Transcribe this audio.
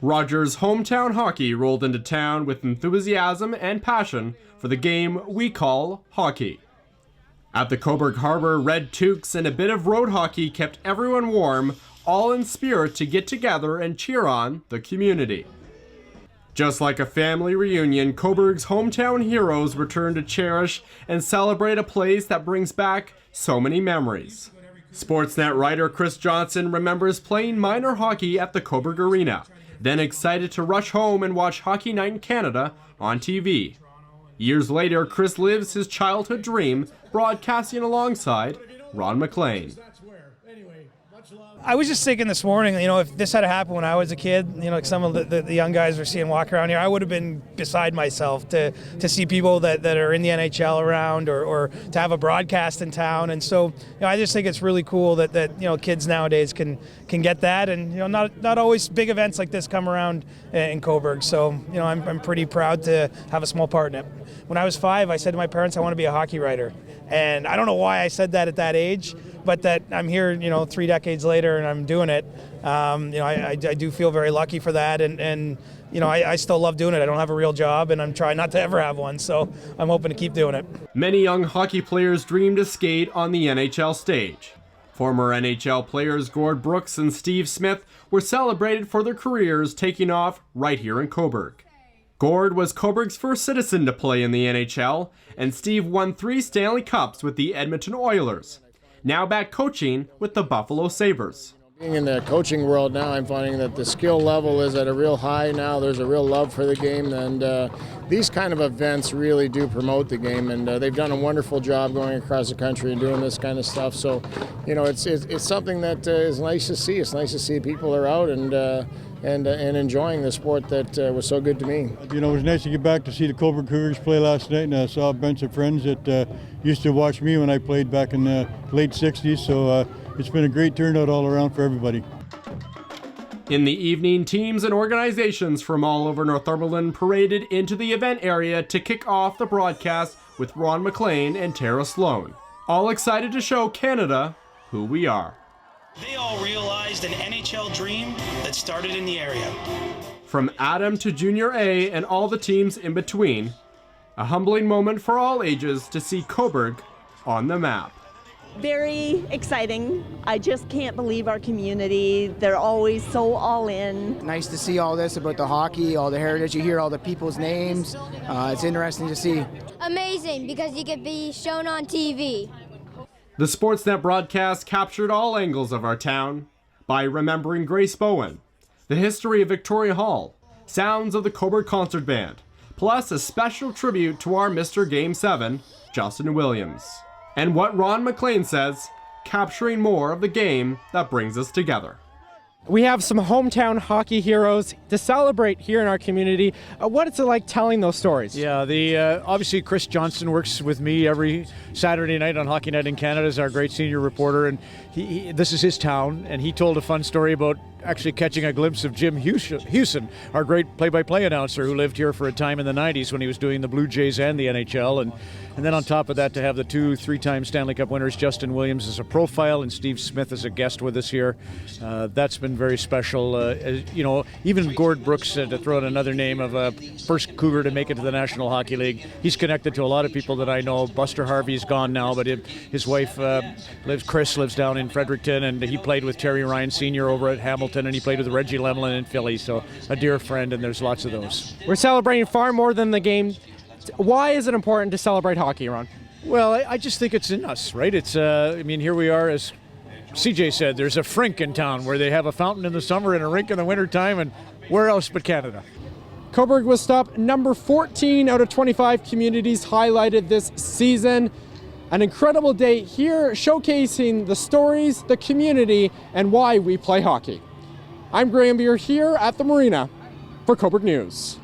Rogers' hometown hockey rolled into town with enthusiasm and passion for the game we call hockey. At the Cobourg Harbor, red toques and a bit of road hockey kept everyone warm, all in spirit to get together and cheer on the community. Just like a family reunion, Cobourg's hometown heroes return to cherish and celebrate a place that brings back so many memories. Sportsnet writer Chris Johnston remembers playing minor hockey at the Cobourg Arena, then excited to rush home and watch Hockey Night in Canada on TV. Years later, Chris lives his childhood dream, broadcasting alongside Ron MacLean. I was just thinking this morning, if this had happened when I was a kid, like some of the young guys we're seeing walk around here, I would have been beside myself to see people that are in the NHL around or to have a broadcast in town. And so, I just think it's really cool that kids nowadays can get that, and not always big events like this come around in Cobourg. So, I'm pretty proud to have a small part in it. When I was 5, I said to my parents I want to be a hockey writer, and I don't know why I said that at that age, but that I'm here, 3 decades later, and I'm doing it. I do feel very lucky for that, and I still love doing it. I don't have a real job, and I'm trying not to ever have one, so I'm hoping to keep doing it. Many young hockey players dream to skate on the NHL stage. Former NHL players Gord Brooks and Steve Smith were celebrated for their careers taking off right here in Cobourg. Gord was Cobourg's first citizen to play in the NHL, and Steve won 3 Stanley Cups with the Edmonton Oilers. Now back coaching with the Buffalo Sabres. Being in the coaching world now, I'm finding that the skill level is at a real high now. There's a real love for the game, and these kind of events really do promote the game, and they've done a wonderful job going across the country and doing this kind of stuff. So, it's something that is nice to see. It's nice to see people are out and enjoying the sport that was so good to me. It was nice to get back to see the Cobourg Cougars play last night, and I saw a bunch of friends that used to watch me when I played back in the late 60s, so it's been a great turnout all around for everybody. In the evening, teams and organizations from all over Northumberland paraded into the event area to kick off the broadcast with Ron MacLean and Tara Sloan, all excited to show Canada who we are. They all realized an NHL dream that started in the area. From Adam to Junior A and all the teams in between, a humbling moment for all ages to see Cobourg on the map. Very exciting. I just can't believe our community. They're always so all in. Nice to see all this about the hockey, all the heritage. You hear all the people's names. It's interesting to see. Amazing, because you could be shown on TV. The Sportsnet broadcast captured all angles of our town by remembering Grace Bowen, the history of Victoria Hall, sounds of the Cobourg Concert Band, plus a special tribute to our Mr. Game 7, Justin Williams. And what Ron MacLean says, capturing more of the game that brings us together. We have some hometown hockey heroes to celebrate here in our community. What is it like telling those stories? Yeah, obviously Chris Johnston works with me every Saturday night on Hockey Night in Canada as our great senior reporter, and this is his town, and he told a fun story about actually catching a glimpse of Jim Hewson, our great play-by-play announcer who lived here for a time in the 90s when he was doing the Blue Jays and the NHL, and then on top of that to have the 2 3-time Stanley Cup winners, Justin Williams as a profile and Steve Smith as a guest with us here. That's been very special. Even Gord Brooks, to throw in another name of a first Cougar to make it to the National Hockey League. He's connected to a lot of people that I know. Buster Harvey's gone now, but his wife, Chris, lives down in Fredericton, and he played with Terry Ryan Sr. over at Hamilton, and he played with Reggie Lemelin in Philly, so a dear friend, and there's lots of those. We're celebrating far more than the game. Why is it important to celebrate hockey, Ron? Well, I just think it's in us, right? It's, here we are, as CJ said, there's a frink in town where they have a fountain in the summer and a rink in the wintertime, and where else but Canada? Cobourg was top number 14 out of 25 communities highlighted this season. An incredible day here showcasing the stories, the community, and why we play hockey. I'm Graham Beer here at the Marina for Cobourg News.